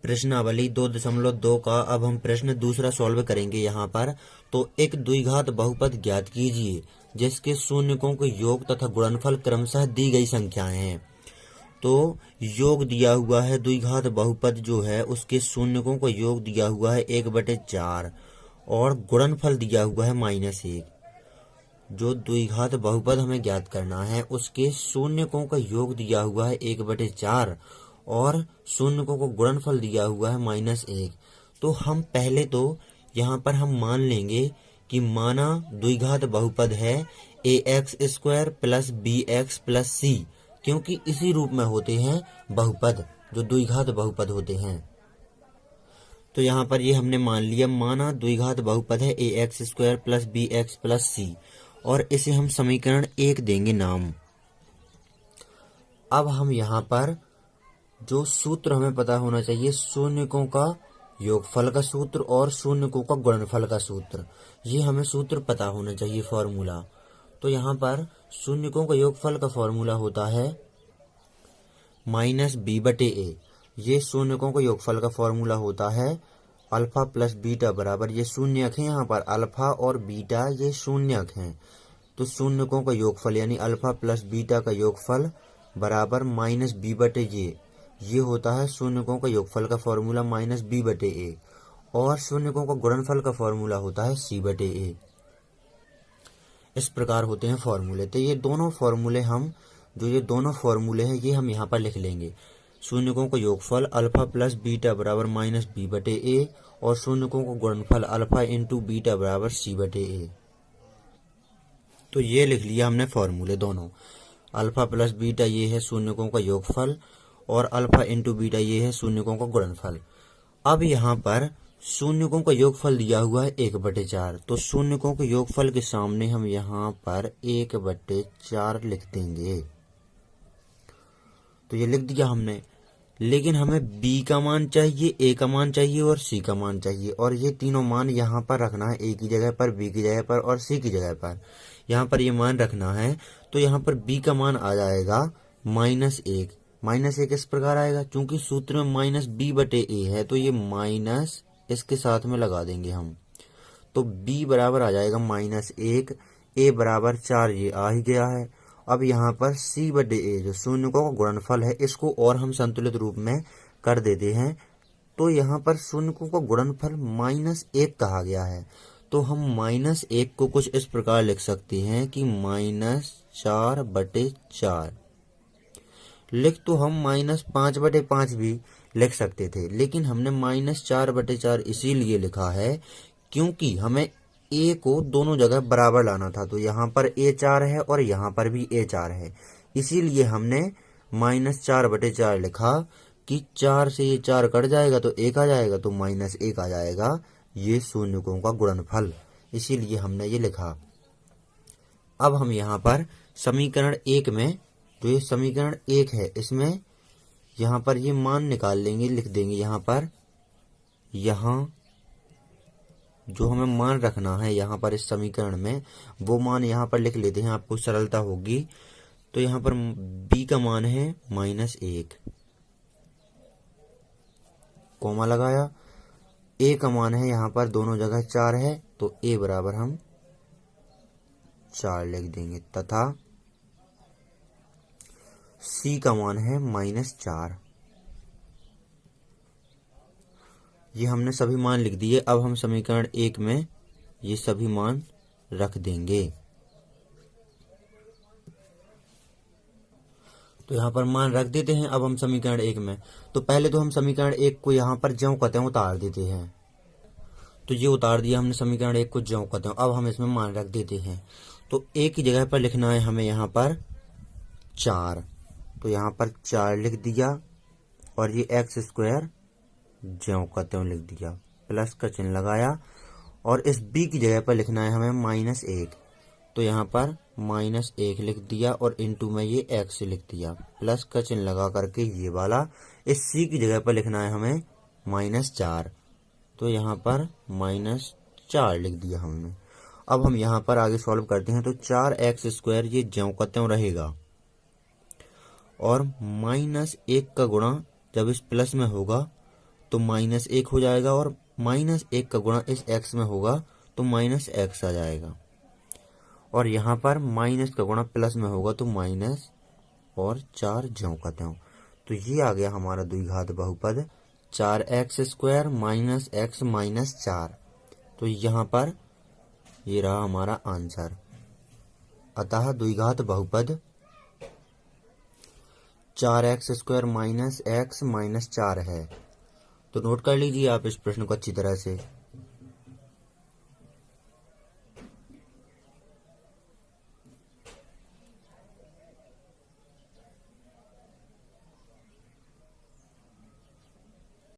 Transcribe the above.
प्रश्नावली 2.2 का अब हम प्रश्न दूसरा सॉल्व करेंगे यहाँ पर। तो एक द्विघात बहुपद ज्ञात कीजिए जिसके शून्यकों के योग तथा गुणनफल क्रमशः दी गई संख्याएं हैं। तो योग दिया हुआ है, द्विघात बहुपद जो है उसके शून्यकों का योग दिया हुआ है 1/4 और गुणनफल दिया हुआ है -1। जो द्विघात बहुपद हमें ज्ञात करना है उसके शून्यकों का योग दिया हुआ है 1/4 और शून्यकों को गुणनफल दिया हुआ है -1। तो हम पहले तो यहाँ पर हम मान लेंगे कि माना द्विघात बहुपद है ax² + bx + c, क्योंकि इसी रूप में होते हैं बहुपद जो द्विघात बहुपद होते हैं। तो यहाँ पर ये हमने मान लिया, माना द्विघात बहुपद है ax² + bx + c और इसे हम समीकरण 1 देंगे नाम। अब हम यहाँ पर जो सूत्र हमें पता होना चाहिए, शून्यकों का योगफल का सूत्र और शून्यकों का गुणनफल का सूत्र, ये हमें सूत्र पता होना चाहिए, फॉर्मूला। तो यहाँ पर शून्यकों का योगफल का फॉर्मूला होता है -b/a। ये शून्यकों का योगफल का फॉर्मूला होता है अल्फा + बीटा बराबर, ये शून्यक है यहाँ पर, अल्फा और बीटा ये शून्यक हैं। तो शून्यकों का योगफल यानी अल्फा + बीटा का योगफल बराबर -b/a। ये होता है शून्यकों का योगफल का फॉर्मूला -b/a और शून्यकों का गुणनफल का फॉर्मूला होता है c/a। इस प्रकार होते हैं फॉर्मूले। तो ये दोनों फॉर्मूले हैं ये हम यहाँ पर लिख लेंगे। शून्यकों का योगफल अल्फा + बीटा बराबर -b/a और शून्यकों का गुणनफल अल्फा × बीटा बराबर c/a। तो ये लिख लिया हमने फॉर्मूले दोनों। अल्फा + बीटा ये है शून्यकों का योगफल और अल्फा × बीटा ये है शून्यकों का गुणनफल। अब यहाँ पर शून्यकों का योगफल दिया हुआ है 1/4, तो शून्यकों के योगफल के सामने हम यहाँ पर 1/4 लिख देंगे। तो ये लिख दिया हमने, लेकिन हमें b का मान चाहिए, a का मान चाहिए और c का मान चाहिए, और ये तीनों मान यहाँ पर रखना है, a की जगह पर, b की जगह पर और c की जगह पर। यहाँ पर ये मान रखना है। तो यहाँ पर b का मान आ जाएगा -1। -1 इस प्रकार आएगा, चूंकि सूत्र में -b/a है तो ये माइनस इसके साथ में लगा देंगे हम। तो b बराबर आ जाएगा -1, a बराबर 4, ये आ ही गया है। अब यहाँ पर c/a जो शून्यकों का गुणनफल है इसको और हम संतुलित रूप में कर देते हैं। तो यहाँ पर शून्यकों का गुणनफल -1 कहा गया है। तो हम -1 को कुछ इस प्रकार लिख सकते हैं कि -4/4। लिख तो हम -5/5 भी लिख सकते थे, लेकिन हमने -4/4 इसीलिए लिखा है क्योंकि हमें a को दोनों जगह बराबर लाना था। तो यहाँ पर a 4 है और यहाँ पर भी a 4 है, इसीलिए हमने -4/4 लिखा कि 4 से ये 4 कट जाएगा तो 1 आ जाएगा, तो -1 आ जाएगा ये शून्यकों का गुणनफल, इसीलिए हमने ये लिखा। अब हम यहाँ पर समीकरण 1 में, जो ये समीकरण 1 है, इसमें यहाँ पर ये मान निकाल लेंगे, लिख देंगे यहाँ पर। यहाँ जो हमें मान रखना है यहाँ पर इस समीकरण में, वो मान यहाँ पर लिख लेते हैं, आपको सरलता होगी। तो यहाँ पर b का मान है -1, कोमा लगाया। a का मान है यहाँ पर दोनों जगह 4 है, तो a बराबर हम 4 लिख देंगे, तथा c का मान है -4। ये हमने सभी मान लिख दिए। अब हम समीकरण 1 में ये सभी मान रख देंगे। तो यहाँ पर मान रख देते हैं। अब हम समीकरण 1 में, तो पहले तो हम समीकरण 1 को यहाँ पर ज्यों कहते हैं उतार देते हैं। तो ये उतार दिया हमने समीकरण 1 को ज्यों कहते हैं। अब हम इसमें मान रख देते हैं। तो a की जगह पर लिखना है हमें यहाँ पर 4, तो यहाँ पर 4 लिख दिया, और ये x² ज्यों कहते हैं लिख दिया, प्लस का चिन्ह लगाया, और इस b की जगह पर लिखना है हमें -1, तो यहाँ पर -1 लिख दिया, और इनटू में ये x लिख दिया, प्लस का चिन्ह लगा करके ये वाला। इस c की जगह पर लिखना है हमें -4, तो यहाँ पर -4 लिख दिया हमने। अब हम यहाँ पर आगे सॉल्व करते हैं। तो 4x² ये ज्यों का त्यों रहेगा, और -1 का गुणा जब इस प्लस में होगा तो -1 हो जाएगा, और -1 का गुणा इस x में होगा तो -x आ जाएगा, और यहाँ पर माइनस का गुणा प्लस में होगा तो माइनस, और 4 ज्यों का त्यों। तो ये आ गया हमारा द्विघात बहुपद 4x² - x - 4। तो यहाँ पर ये रहा हमारा आंसर। अतः द्विघात बहुपद 4x² - x - 4 है। तो नोट कर लीजिए आप इस प्रश्न को अच्छी तरह से।